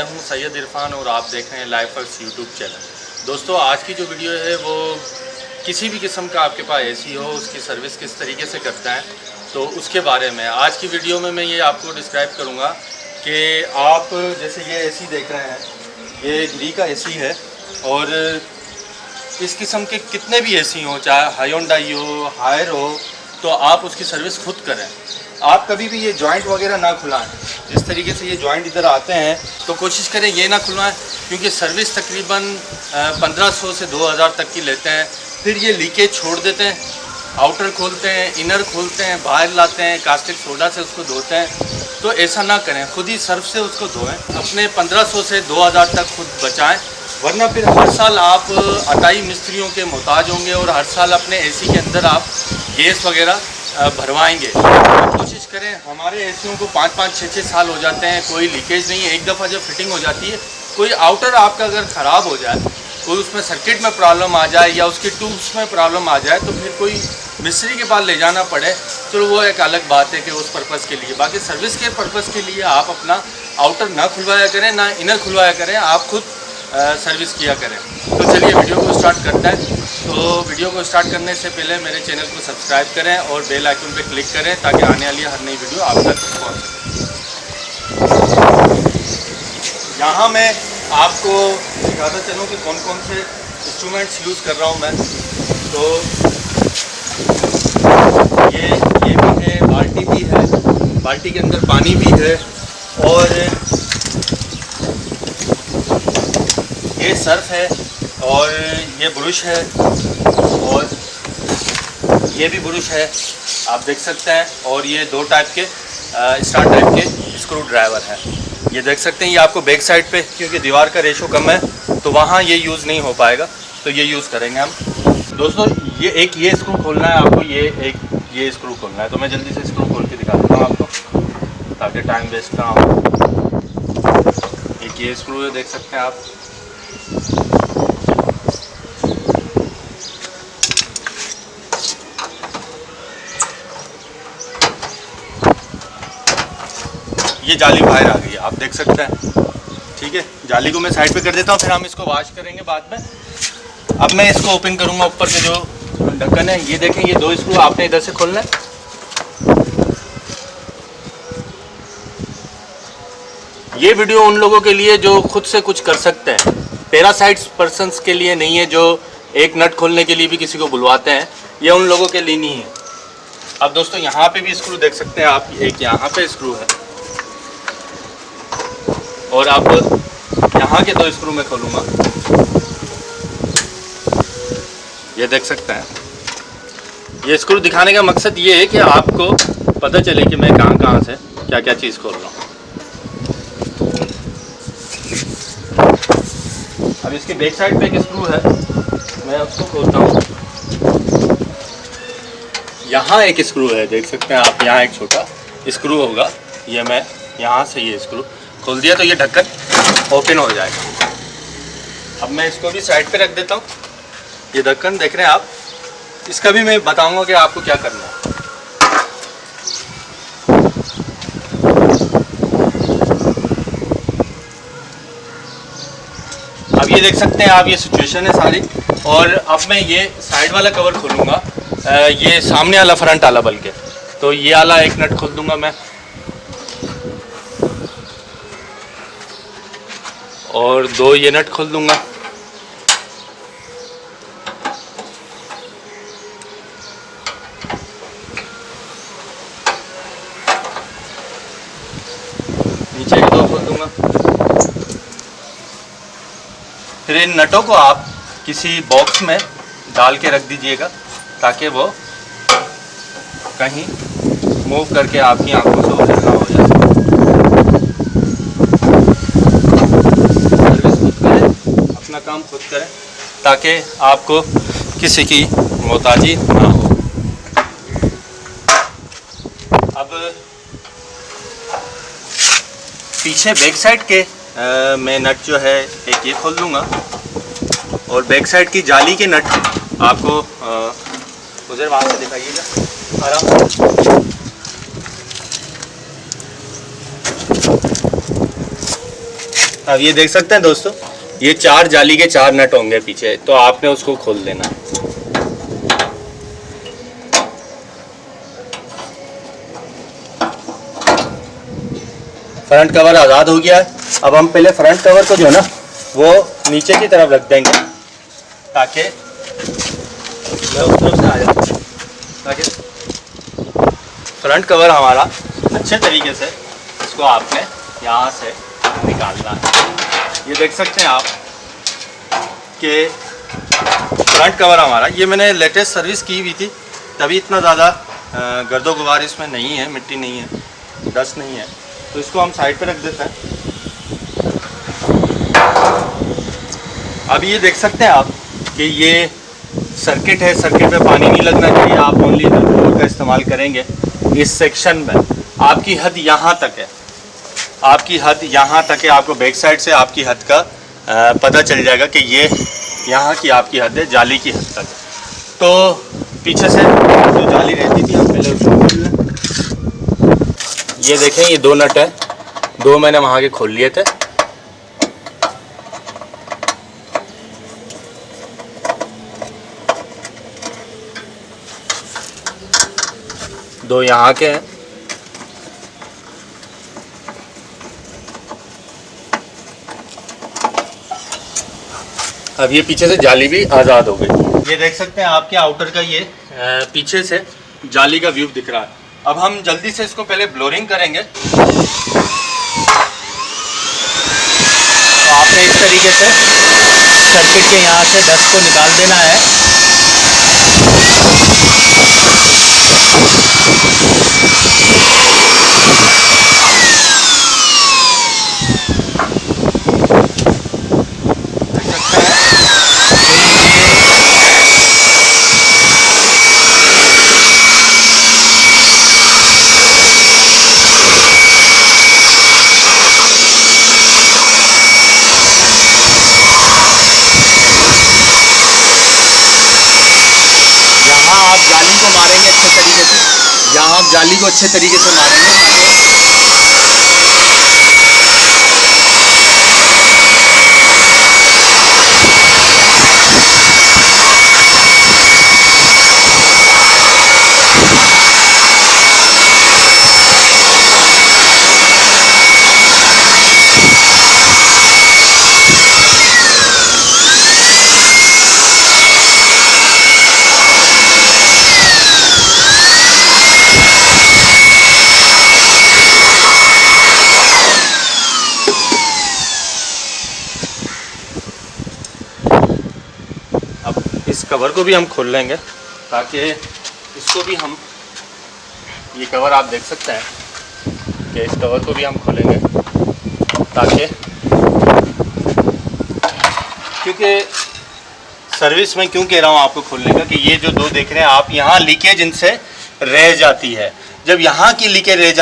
हूं सैयद इरफान और आप देख रहे हैं लाइफवर्क्स यूट्यूब चैनल। दोस्तों आज की जो वीडियो है वो किसी भी किस्म का आपके पास एसी हो उसकी सर्विस किस तरीके से करता है तो उसके बारे में आज की वीडियो में मैं ये आपको डिस्क्राइब करूँगा कि आप जैसे ये एसी देख रहे हैं, ये ग्री का एसी है और इस किस्म के कितने भी एसी हों, चाहे हायोंडाई हो, हायर हो, तो आप उसकी सर्विस खुद करें। आप कभी भी ये जॉइंट वगैरह ना खुलाएं। जिस तरीके से ये जॉइंट इधर आते हैं तो कोशिश करें ये ना खुलवाएं, क्योंकि सर्विस तकरीबन 1500 से 2000 तक की लेते हैं। फिर ये लीकेज छोड़ देते हैं, आउटर खोलते हैं, इनर खोलते हैं, बाहर लाते हैं, कास्टिक सोडा से उसको धोते हैं। तो ऐसा ना करें, खुद ही सर्फ से उसको धोएं। अपने 1500 से 2000 तक खुद बचाएं, वरना फिर हर साल आप अटाई मिस्त्रियों के मोहताज होंगे और हर साल अपने एसी के अंदर आप गैस वगैरह भरवाएंगे। कोशिश करें, हमारे एसियों को 5-5, 6-6 साल हो जाते हैं, कोई लीकेज नहीं है। एक दफ़ा जब फिटिंग हो जाती है, कोई आउटर आपका अगर ख़राब हो जाए, कोई उसमें सर्किट में प्रॉब्लम आ जाए या उसकी ट्यूब्स में प्रॉब्लम आ जाए, तो फिर कोई मिस्त्री के पास ले जाना पड़े तो वो एक अलग बात है कि उस पर्पज़ के लिए। बाकी सर्विस के पर्पज़ के लिए आप अपना आउटर ना खुलवाया करें, ना इनर खुलवाया करें, आप खुद सर्विस किया करें। तो चलिए वीडियो को स्टार्ट करते हैं। तो वीडियो को स्टार्ट करने से पहले मेरे चैनल को सब्सक्राइब करें और बेल आइकन पे क्लिक करें ताकि आने वाली हर नई वीडियो आप तक पहुँच सके। यहाँ मैं आपको दिखाता चलूँ कि कौन कौन से इंस्ट्रूमेंट्स यूज़ कर रहा हूँ मैं। तो ये भी है, बाल्टी भी है, बाल्टी के अंदर पानी भी है, और ये सर्फ है, और ये ब्रश है, और ये भी ब्रश है, आप देख सकते हैं। और ये 2 टाइप के स्टार टाइप के स्क्रू ड्राइवर है, ये देख सकते हैं। ये आपको बैक साइड पे, क्योंकि दीवार का रेशो कम है तो वहाँ ये यूज़ नहीं हो पाएगा, तो ये यूज़ करेंगे हम। दोस्तों ये स्क्रू खोलना है आपको, ये स्क्रू खोलना है। तो मैं जल्दी से स्क्रू खोल के दिखा देता हूँ आपको ताकि टाइम वेस्ट ना हो। ये स्क्रू है, देख सकते हैं आप। ये जाली बाहर आ गई है, आप देख सकते हैं। ठीक है, जाली को मैं साइड पे कर देता हूँ, फिर हम इसको वॉश करेंगे बाद में। अब मैं इसको ओपन करूँगा, ऊपर के जो ढक्कन है ये देखें, ये 2 स्क्रू आपने इधर से खोलना है। ये वीडियो उन लोगों के लिए जो खुद से कुछ कर सकते हैं, पैरासाइट्स पर्सन्स के लिए नहीं है, जो एक नट खोलने के लिए भी किसी को बुलवाते हैं। ये उन लोगों के लिए नहीं है। अब दोस्तों यहाँ पे भी स्क्रू देख सकते हैं आप, एक यहाँ पे स्क्रू है, और अब यहाँ के 2 स्क्रू मैं खोलूँगा, ये देख सकते हैं। ये स्क्रू दिखाने का मकसद ये है कि आपको पता चले कि मैं कहाँ से क्या क्या चीज़ खोल रहा हूँ। अब इसके बैक साइड पे एक स्क्रू है, मैं उसको खोलता हूँ। यहाँ एक स्क्रू है, देख सकते हैं आप। यहाँ एक छोटा स्क्रू होगा, ये मैं यहाँ से ये स्क्रू खोल दिया तो ये ढक्कन ओपन हो जाएगा। अब मैं इसको भी साइड पे रख देता हूँ। ये ढक्कन देख रहे हैं आप, इसका भी मैं बताऊँगा कि आपको क्या करना है। अब ये देख सकते हैं आप, ये सिचुएशन है सारी। और अब मैं ये साइड वाला कवर खोलूँगा, ये सामने वाला फ्रंट वाला बल्कि। तो ये वाला एक नट खोल दूंगा मैं, और 2 ये नट खोल दूंगा। नीचे के 2 खोल दूंगा। फिर इन नटों को आप किसी बॉक्स में डाल के रख दीजिएगा ताकि वो कहीं मूव करके आपकी आंखों से ओझल ना हो जाए। सर्विस खुद करें, अपना काम खुद करें ताकि आपको किसी की मोहताजी ना हो। अब पीछे बैक साइड के मैं नट जो है एक ये खोल दूंगा, और बैक साइड की जाली के नट आपको उधर वहाँ से दिखाइएगा आराम से। अब ये देख सकते हैं दोस्तों, ये 4 जाली के 4 नट होंगे पीछे, तो आपने उसको खोल देना है। फ्रंट कवर आज़ाद हो गया है। अब हम पहले फ्रंट कवर को जो है ना वो नीचे की तरफ रख देंगे, ताकि मैं उस तरफ से आ जाऊँ, ताकि फ्रंट कवर हमारा अच्छे तरीके से, इसको आपने यहाँ से निकालना है। ये देख सकते हैं आप कि फ्रंट कवर हमारा, ये मैंने लेटेस्ट सर्विस की हुई थी, तभी इतना ज़्यादा गर्दो गुबार इसमें नहीं है, मिट्टी नहीं है, डस्ट नहीं है। तो इसको हम साइड पे रख देते हैं। अब ये देख सकते हैं आप कि ये सर्किट है, सर्किट में पानी नहीं लगना चाहिए। आप ओनली ब्लोअर का इस्तेमाल करेंगे। इस सेक्शन में आपकी हद यहाँ तक है, आपकी हद यहाँ तक है। आपको बैक साइड से आपकी हद का पता चल जाएगा कि ये यहाँ की आपकी हद है, जाली की हद तक। तो पीछे से जो जाली रहती थी, हम पहले उसको खोल लें। ये देखें, ये 2 नट है, 2 मैंने वहाँ के खोल लिए थे। दो यहाँ के हैं। अब ये पीछे से जाली भी आज़ाद हो गई। ये देख सकते हैं आपके आउटर का ये पीछे से जाली का व्यू दिख रहा है। अब हम जल्दी से इसको पहले ब्लोरिंग करेंगे। तो आपने इस तरीके से सर्किट के यहाँ से डस्ट को निकाल देना है। यहाँ आप जाली को अच्छे तरीके से मारेंगे। इस कवर को भी हम खोल लेंगे, ताकि इसको भी हम, ये कवर आप देख सकते हैं कि इस कवर को भी हम खोलेंगे, ताकि, क्योंकि सर्विस में क्यों कह रहा हूँ आपको खोलने का, कि ये जो 2 देख रहे हैं आप, यहाँ लीकेज इनसे रह जाती है। जब यहाँ की लीकेज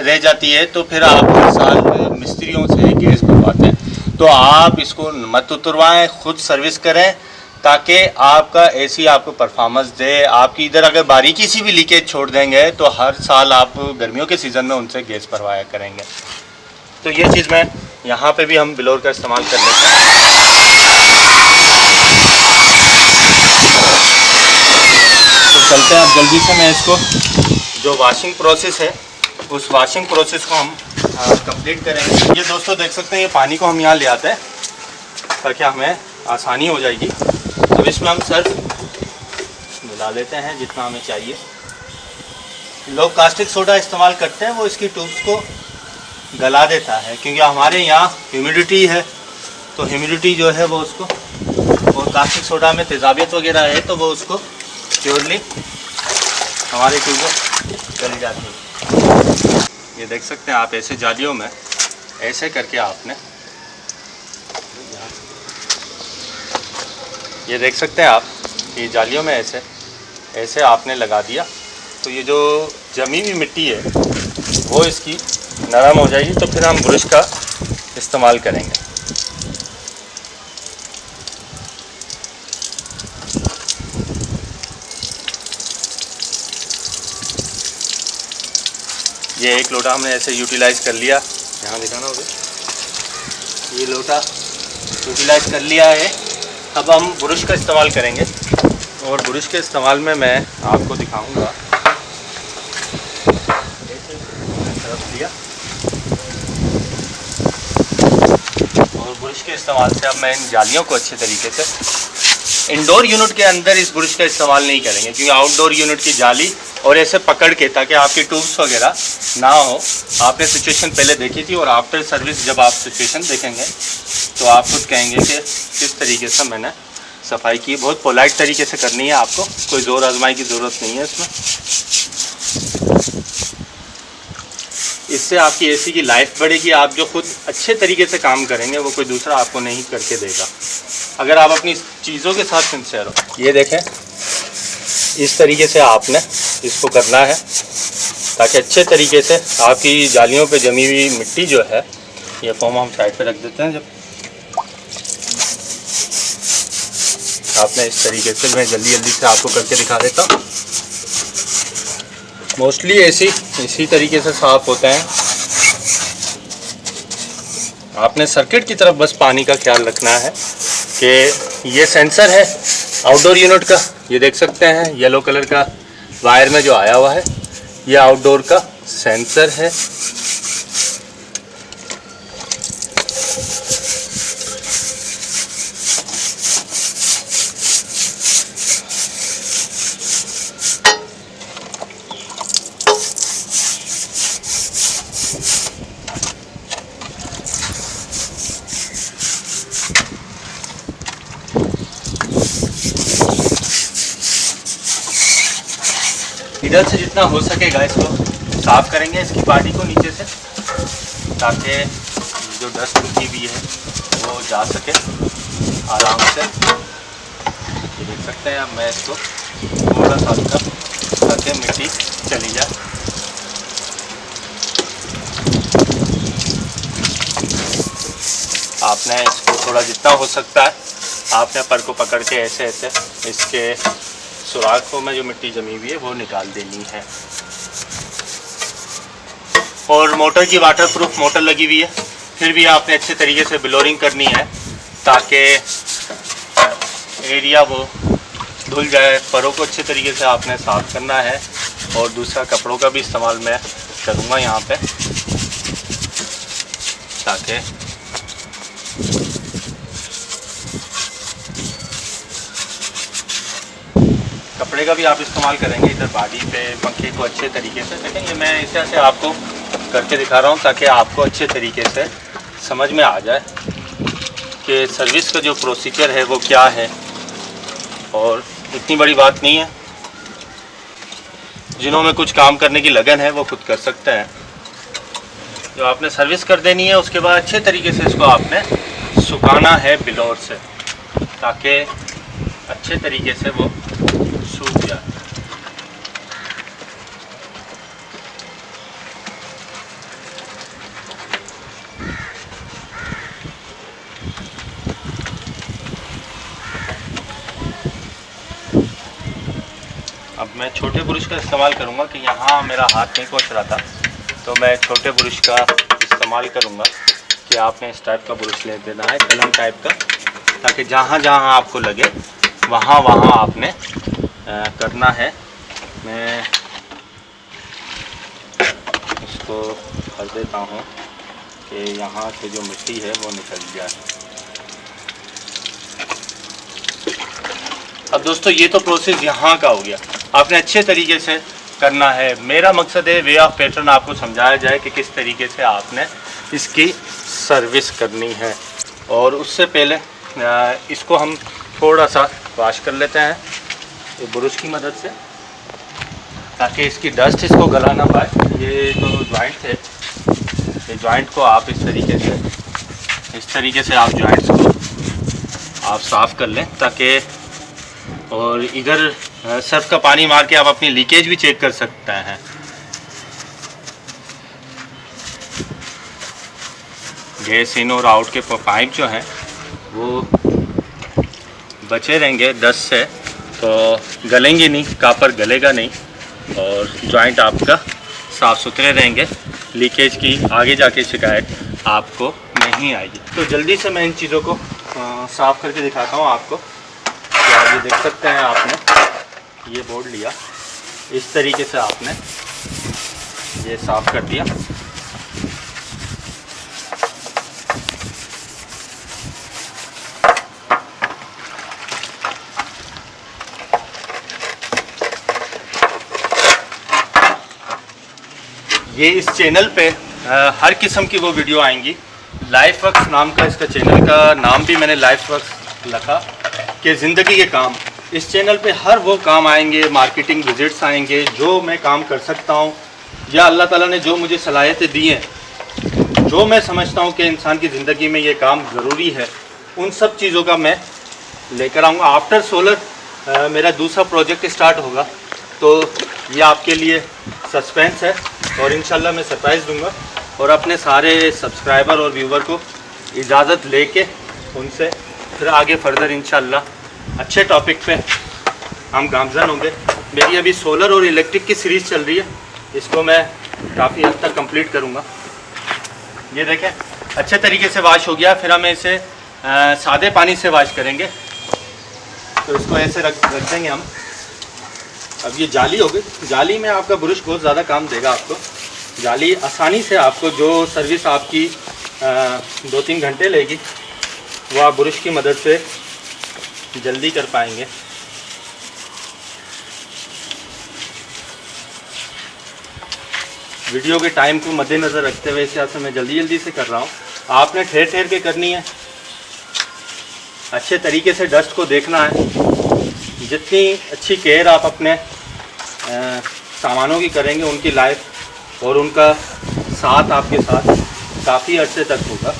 रह जाती है तो फिर आप हर साल मिस्त्रियों से गैस भरवाते हैं। तो आप इसको मत उतरवाएं, खुद सर्विस करें, ताकि आपका एसी आपको परफॉर्मेंस दे। आपकी इधर अगर बारीकी सी भी लीकेज छोड़ देंगे तो हर साल आप गर्मियों के सीज़न में उनसे गैस भरवाया करेंगे। तो ये चीज़ मैं यहाँ पे भी हम ब्लोअर का इस्तेमाल कर लेते हैं। तो चलते हैं अब जल्दी से, मैं इसको जो वॉशिंग प्रोसेस है उस वॉशिंग प्रोसेस को हम कंप्लीट करेंगे। ये दोस्तों देख सकते हैं, ये पानी को हम यहाँ ले आते हैं ताकि हमें आसानी हो जाएगी। तो इसमें हम सर्फ मिला लेते हैं जितना हमें चाहिए। लोग कास्टिक सोडा इस्तेमाल करते हैं, वो इसकी ट्यूब्स को गला देता है, क्योंकि हमारे यहाँ ह्यूमिडिटी है, तो ह्यूमिडिटी जो है वो उसको, और कास्टिक सोडा में तेज़ाबियत वगैरह है, तो वो उसको प्योरली हमारे ट्यूबों गल जाती है। ये देख सकते हैं आप, ऐसे जालियों में ऐसे करके आपने, ये देख सकते हैं आप, ये जालियों में ऐसे आपने लगा दिया, तो ये जो जमी हुई मिट्टी है वो इसकी नरम हो जाएगी। तो फिर हम ब्रश का इस्तेमाल करेंगे। ये एक लोटा हमने ऐसे यूटिलाइज़ कर लिया, यहाँ दिखाना होगा। ये लोटा यूटिलाइज कर लिया है। अब हम ब्रश का इस्तेमाल करेंगे और ब्रश के इस्तेमाल में मैं आपको दिखाऊंगा। तरफ लिया और ब्रश के इस्तेमाल से अब मैं इन जालियों को अच्छे तरीके से, इंडोर यूनिट के अंदर इस ब्रश का इस्तेमाल नहीं करेंगे क्योंकि आउटडोर यूनिट की जाली और ऐसे पकड़ के, ताकि आपकी ट्यूब्स वगैरह ना हो। आपने सिचुएशन पहले देखी थी और आफ्टर सर्विस जब आप सिचुएशन देखेंगे तो आप खुद कहेंगे कि किस तरीके से मैंने सफाई की। बहुत पोलाइट तरीके से करनी है आपको, कोई ज़ोर आजमाई की ज़रूरत नहीं है इसमें। इससे आपकी एसी की लाइफ बढ़ेगी। आप जो खुद अच्छे तरीके से काम करेंगे वो कोई दूसरा आपको नहीं करके देगा, अगर आप अपनी चीज़ों के साथ सिंसियर हो। ये देखें, इस तरीके से आपने इसको करना है ताकि अच्छे तरीके से आपकी जालियों पे जमी हुई मिट्टी जो है, ये फोम हम साइड पे रख देते हैं। जब आपने इस तरीके से, मैं जल्दी से आपको करके दिखा देता हूँ। मोस्टली एसी इसी तरीके से साफ़ होते हैं। आपने सर्किट की तरफ बस पानी का ख्याल रखना है कि ये सेंसर है आउटडोर यूनिट का, ये देख सकते हैं येलो कलर का वायर में जो आया हुआ है, ये आउटडोर का सेंसर है। इधर से जितना हो सकेगा इसको साफ करेंगे, इसकी पार्टी को नीचे से, ताकि जो डस्ट रुकी हुई है वो जा सके आराम से। ये देख सकते हैं। अब मैं इसको थोड़ा सा ताकि मिट्टी चली जाए। आपने इसको थोड़ा जितना हो सकता है आपने पर को पकड़ के ऐसे ऐसे इसके सुराखों में जो मिट्टी जमी हुई है वो निकाल देनी है। और मोटर की वाटरप्रूफ मोटर लगी हुई है, फिर भी आपने अच्छे तरीके से ब्लोरिंग करनी है ताकि एरिया वो धुल जाए। परों को अच्छे तरीके से आपने साफ़ करना है। और दूसरा कपड़ों का भी इस्तेमाल मैं करूँगा यहाँ पे, ताकि कपड़े का भी आप इस्तेमाल करेंगे इधर बॉडी पे, पंखे को अच्छे तरीके से देखें। ये मैं इसे ऐसे आपको करके दिखा रहा हूँ ताकि आपको अच्छे तरीके से समझ में आ जाए कि सर्विस का जो प्रोसीजर है वो क्या है। और इतनी बड़ी बात नहीं है, जिन्हों में कुछ काम करने की लगन है वो खुद कर सकते हैं। जो आपने सर्विस कर देनी है उसके बाद अच्छे तरीके से इसको आपने सुखाना है ब्लोअर से, ताकि अच्छे तरीके से वो सूख जाए। अब मैं छोटे ब्रश का इस्तेमाल करूँगा कि यहाँ मेरा हाथ नहीं पहुँच रहा था, तो मैं छोटे ब्रश का इस्तेमाल करूँगा कि आपने इस टाइप का ब्रश ले देना है, कलम टाइप का, ताकि जहाँ जहाँ आपको लगे वहाँ वहाँ आपने करना है। मैं इसको कर देता हूँ कि यहाँ से जो मिट्टी है वो निकल जाए। अब दोस्तों ये तो प्रोसेस यहाँ का हो गया, आपने अच्छे तरीके से करना है। मेरा मकसद है वे ऑफ पैटर्न आपको समझाया जाए कि किस तरीके से आपने इसकी सर्विस करनी है। और उससे पहले इसको हम थोड़ा सा वॉश कर लेते हैं ब्रश की मदद से, ताकि इसकी डस्ट इसको गला ना पाए। ये जो जॉइंट है, ये जॉइंट को आप इस तरीके से आप जॉइंट्स को आप साफ़ कर लें, ताकि और इधर सर्फ का पानी मार के आप अपनी लीकेज भी चेक कर सकते हैं। गैस इन और आउट के पाइप जो हैं वो बचे रहेंगे डस्ट से, तो गलेंगे नहीं, कापर गलेगा नहीं और जॉइंट आपका साफ़ सुथरे रहेंगे। लीकेज की आगे जाके शिकायत आपको नहीं आएगी। तो जल्दी से मैं इन चीज़ों को साफ़ करके दिखाता हूँ आपको। तो ये देख सकते हैं, आपने ये बोर्ड लिया, इस तरीके से आपने ये साफ़ कर दिया। ये इस चैनल पे हर किस्म की वो वीडियो आएंगी। लाइफवर्क्स नाम का इसका चैनल का नाम भी मैंने लाइफवर्क्स रखा कि ज़िंदगी के काम। इस चैनल पे हर वो काम आएंगे, मार्केटिंग विजिट्स आएंगे, जो मैं काम कर सकता हूँ या अल्लाह ताला ने जो मुझे सलाहियतें दी हैं, जो मैं समझता हूँ कि इंसान की ज़िंदगी में ये काम ज़रूरी है, उन सब चीज़ों का मैं लेकर आऊँगा। आफ्टर सोलर मेरा दूसरा प्रोजेक्ट स्टार्ट होगा, तो ये आपके लिए सस्पेंस है और इंशाल्लाह मैं सरप्राइज़ दूंगा। और अपने सारे सब्सक्राइबर और व्यूवर को इजाज़त लेके उनसे फिर आगे फर्दर इंशाल्लाह अच्छे टॉपिक पे हम गामज़न होंगे। मेरी अभी सोलर और इलेक्ट्रिक की सीरीज़ चल रही है, इसको मैं काफ़ी हद तक कंप्लीट करूँगा। ये देखें, अच्छे तरीके से वाश हो गया। फिर हम इसे सादे पानी से वाश करेंगे। तो इसको ऐसे रख देंगे हम। अब ये जाली होगी, जाली में आपका ब्रश बहुत ज़्यादा काम देगा आपको। जाली आसानी से आपको, जो सर्विस आपकी 2-3 घंटे लेगी, वो आप ब्रश की मदद से जल्दी कर पाएंगे। वीडियो के टाइम को मद्देनज़र रखते हुए इस से मैं जल्दी से कर रहा हूँ। आपने ठहर ठहर के करनी है, अच्छे तरीके से डस्ट को देखना है। जितनी अच्छी केयर आप अपने सामानों की करेंगे, उनकी लाइफ और उनका साथ आपके साथ काफ़ी अर्से तक होगा।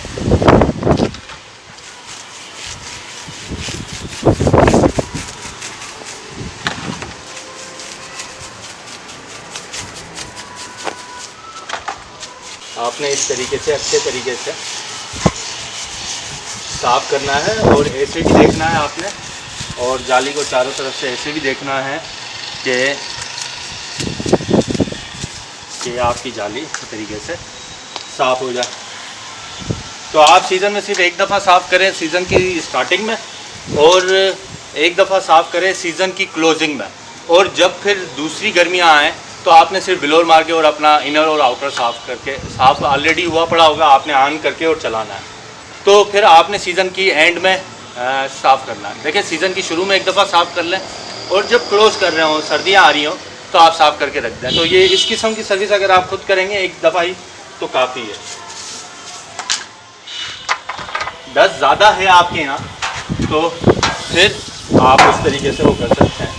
आपने इस तरीके से अच्छे तरीके से साफ़ करना है और ऐसे भी देखना है आपने, और जाली को चारों तरफ से ऐसे भी देखना है कि आपकी जाली इस तरीके से साफ़ हो जाए। तो आप सीज़न में सिर्फ एक दफ़ा साफ़ करें सीज़न की स्टार्टिंग में, और एक दफ़ा साफ़ करें सीज़न की क्लोजिंग में। और जब फिर दूसरी गर्मियाँ आएँ तो आपने सिर्फ ब्लोर मार के और अपना इनर और आउटर साफ़ करके, साफ़ ऑलरेडी हुआ पड़ा होगा, आपने ऑन करके और चलाना है। तो फिर आपने सीज़न की एंड में साफ़ करना है। देखिए, सीज़न की शुरू में एक दफ़ा साफ़ कर लें, और जब क्लोज़ कर रहे हों, सर्दियाँ आ रही हों, तो आप साफ़ करके रख दें। तो ये इस किस्म की सर्विस अगर आप खुद करेंगे एक दफ़ा ही, तो काफ़ी है। डस्ट ज़्यादा है आपके यहाँ, तो फिर आप उस तरीके से वो कर सकते हैं।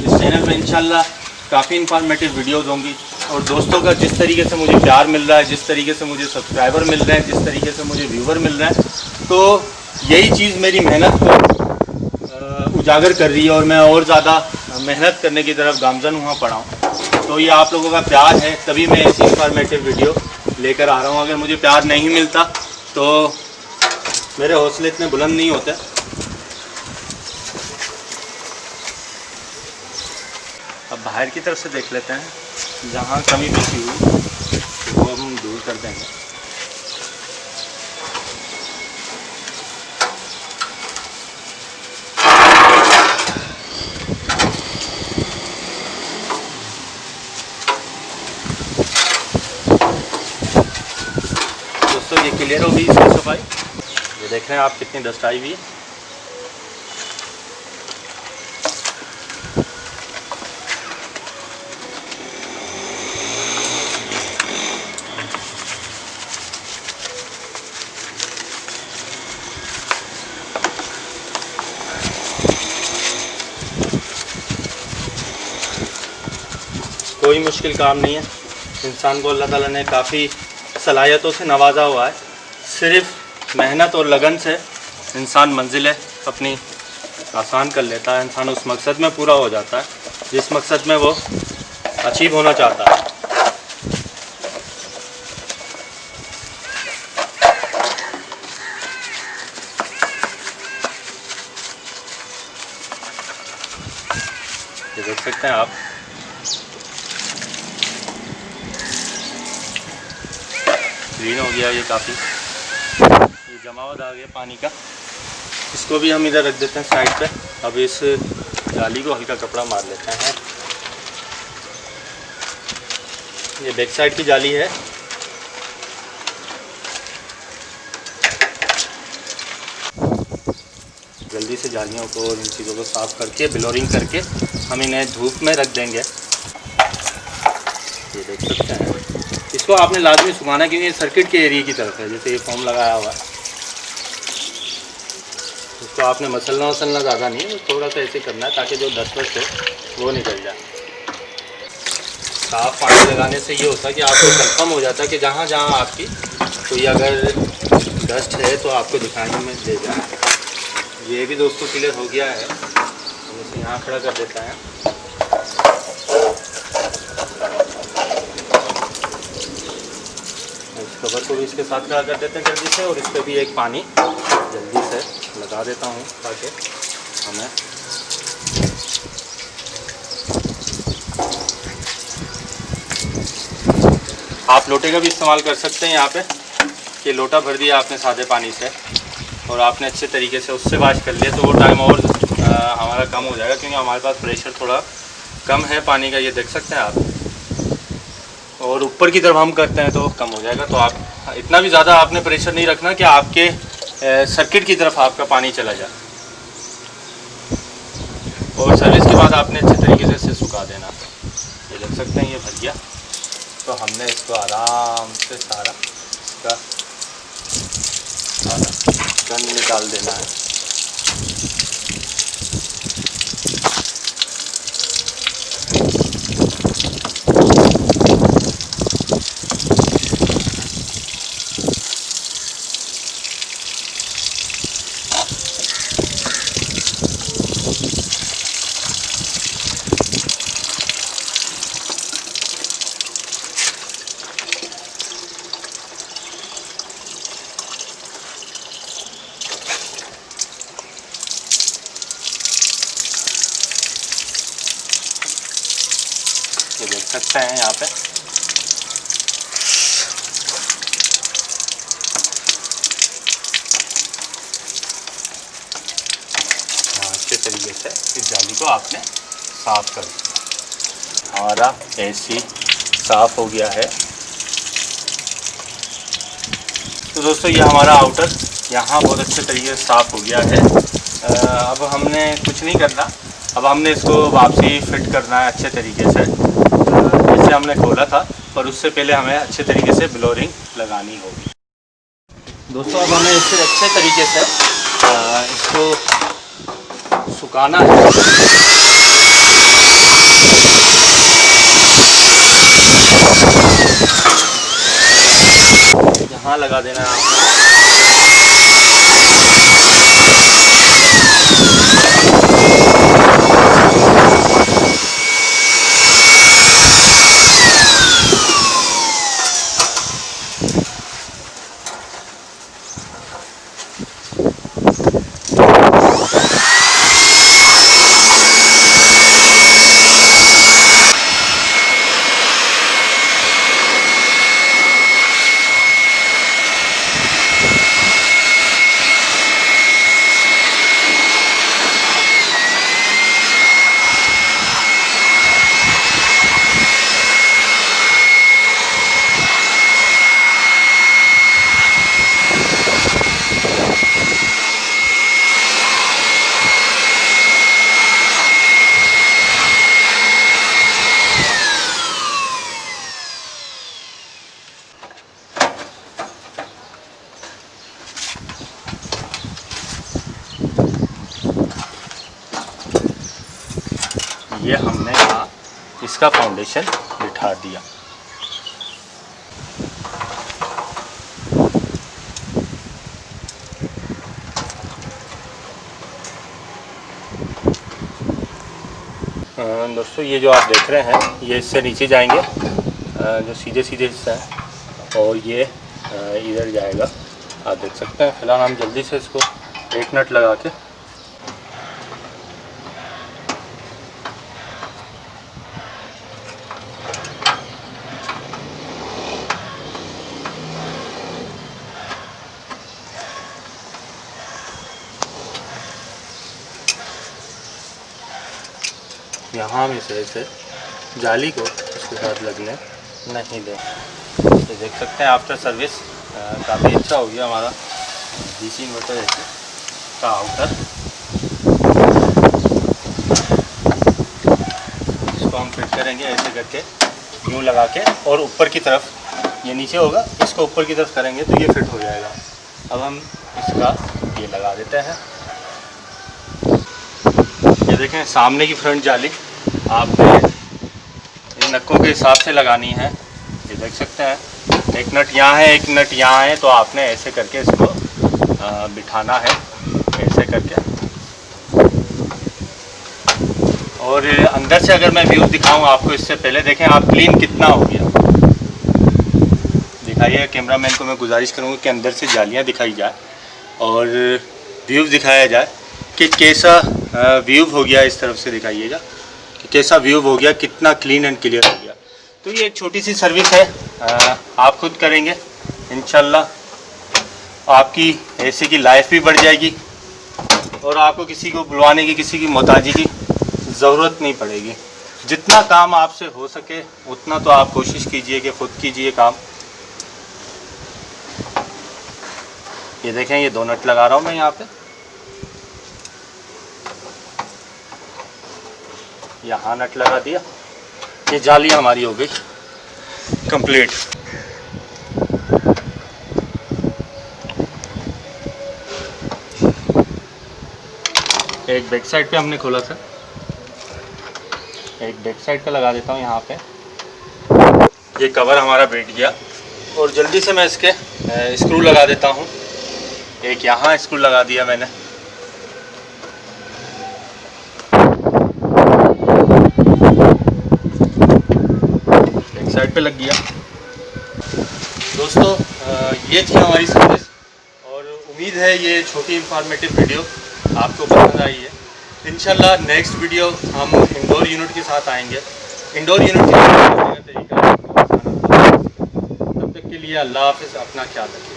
इस चैनल पे इंशाल्लाह काफ़ी इन्फॉर्मेटिव वीडियोज़ होंगी। और दोस्तों का जिस तरीके से मुझे प्यार मिल रहा है, जिस तरीके से मुझे सब्सक्राइबर मिल रहे हैं, जिस तरीके से मुझे व्यूवर मिल रहे हैं, तो यही चीज़ मेरी मेहनत को उजागर कर रही है और मैं और ज़्यादा मेहनत करने की तरफ गामज़न हुआ पड़ा हूँ। तो ये आप लोगों का प्यार है, तभी मैं ऐसी इन्फॉर्मेटिव वीडियो लेकर आ रहा हूँ। अगर मुझे प्यार नहीं मिलता तो मेरे हौसले इतने बुलंद नहीं होते। अब बाहर की तरफ से देख लेते हैं, जहाँ कमी बची हुई वो हम दूर कर देंगे। दोस्तों, ये क्लियर हो गई इसकी सफाई। ये देख रहे हैं आप कितनी डस्ट आई हुई है। कोई मुश्किल काम नहीं है। इंसान को अल्लाह ताला ने काफ़ी सलाहियतों से नवाजा हुआ है। सिर्फ़ मेहनत और लगन से इंसान मंजिलें अपनी आसान कर लेता है। इंसान उस मकसद में पूरा हो जाता है जिस मकसद में वो अचीव होना चाहता है। ये देख सकते हैं आप। क्लीन हो गया ये काफ़ी, ये जमावट आ गया पानी का। इसको भी हम इधर रख देते हैं साइड पे। अब इस जाली को हल्का कपड़ा मार लेते हैं। ये बैक साइड की जाली है। जल्दी से जालियों को और इन चीज़ों को साफ़ करके ब्लोरिंग करके हम इन्हें धूप में रख देंगे। ये देख सकते हैं, इसको आपने लाजमी सुखाना, क्योंकि ये सर्किट के एरिया की तरफ है। जैसे ये फोम लगाया हुआ है, इसको आपने मसलना ज़्यादा नहीं है, थोड़ा सा ऐसे करना है ताकि जो डस्ट वस्ट है वो निकल जाए। साफ़ पानी लगाने से ये होता है कि आपको कंफर्म हो जाता है कि जहाँ जहाँ आपकी कोई अगर डस्ट है तो आपको दिखाने में दे जाए। ये भी दोस्तों क्लियर हो गया है। हम इसे यहाँ खड़ा कर देता है। इस कवर को भी इसके साथ खड़ा कर देते हैं जल्दी से, और इस पर भी एक पानी जल्दी से लगा देता हूँ ताकि हमें आप लोटे का भी इस्तेमाल कर सकते हैं यहाँ पे, कि लोटा भर दिया आपने सादे पानी से और आपने अच्छे तरीके से उससे वॉश कर लिया, तो वो टाइम और हमारा कम हो जाएगा, क्योंकि हमारे पास प्रेशर थोड़ा कम है पानी का। ये देख सकते हैं आप, और ऊपर की तरफ हम करते हैं तो कम हो जाएगा। तो आप इतना भी ज़्यादा आपने प्रेशर नहीं रखना कि आपके सर्किट की तरफ आपका पानी चला जाए। और सर्विस के बाद आपने अच्छे तरीके से इसे सुखा देना। ये देख सकते हैं ये भर गया। तो हमने इसको आराम से सारा इसका गंद निकाल देना है। ये देख सकते हैं यहाँ पे अच्छे तरीके से इस जाली को आपने साफ़ कर दिया। हमारा एसी साफ़ हो गया है। तो दोस्तों ये हमारा आउटर यहाँ बहुत अच्छे तरीके से साफ़ हो गया है। अब हमने कुछ नहीं करना, अब हमने इसको वापसी फिट करना है अच्छे तरीके से, जैसे हमने खोला था, पर उससे पहले हमें अच्छे तरीके से ब्लोरिंग लगानी होगी। दोस्तों अब हमें इससे अच्छे तरीके से इसको सुखाना है। यहाँ लगा देना है आपको। ये हमने यहाँ इसका फाउंडेशन बिठा दिया। दोस्तों ये जो आप देख रहे हैं ये इससे नीचे जाएंगे, जो सीधे सीधे हिस्सा है, और ये इधर जाएगा, आप देख सकते हैं। फिलहाल हम जल्दी से इसको एक नट लगा के यहाँ में से इसे जाली को उसके साथ लगने नहीं दें। तो देख सकते हैं आफ्टर सर्विस काफ़ी अच्छा हो गया हमारा डीसी इन्वर्टर एसी का आउटर। इसको हम फिट करेंगे ऐसे करके, यूँ लगा के, और ऊपर की तरफ ये नीचे होगा, इसको ऊपर की तरफ करेंगे तो ये फिट हो जाएगा। अब हम इसका ये लगा देते हैं। ये देखें सामने की फ्रंट जाली आपने इन नक्कों के हिसाब से लगानी है। ये देख सकते हैं एक नट यहाँ है, एक नट यहाँ है, तो आपने ऐसे करके इसको बिठाना है ऐसे करके। और अंदर से अगर मैं व्यू दिखाऊं आपको, इससे पहले देखें आप क्लीन कितना हो गया। दिखाइए, कैमरामैन को मैं गुजारिश करूँगा कि अंदर से जालियाँ दिखाई जाए और व्यू दिखाया जाए कि कैसा व्यू हो गया। इस तरफ से दिखाइएगा कि कैसा व्यू हो गया, कितना क्लीन एंड क्लियर हो गया। तो ये एक छोटी सी सर्विस है, आप खुद करेंगे इंशाल्लाह आपकी एसी की लाइफ भी बढ़ जाएगी और आपको किसी को बुलवाने की, किसी की मोहताजी की ज़रूरत नहीं पड़ेगी। जितना काम आपसे हो सके उतना तो आप कोशिश कीजिए कि खुद कीजिए काम। ये देखें, ये 2 नट लगा रहा हूँ मैं यहाँ पे। यहाँ नट लगा दिया, ये जाली हमारी हो गई कंप्लीट। एक बैक साइड पे हमने खोला था, एक बैक साइड का लगा देता हूँ यहाँ पे। ये कवर हमारा बैठ गया और जल्दी से मैं इसके स्क्रू लगा देता हूँ। एक यहाँ स्क्रू लगा दिया मैंने, बैक साइड पे लग गया। दोस्तों ये थी हमारी सर्विस और उम्मीद है ये छोटी इंफॉर्मेटिव वीडियो आपको पसंद आई है। इंशाल्लाह नेक्स्ट वीडियो हम इंडोर यूनिट के साथ आएंगे। इंडोर यूनिट के तरीका, तब तक के लिए अल्लाह हाफ़िज़, अपना ख्याल रखें।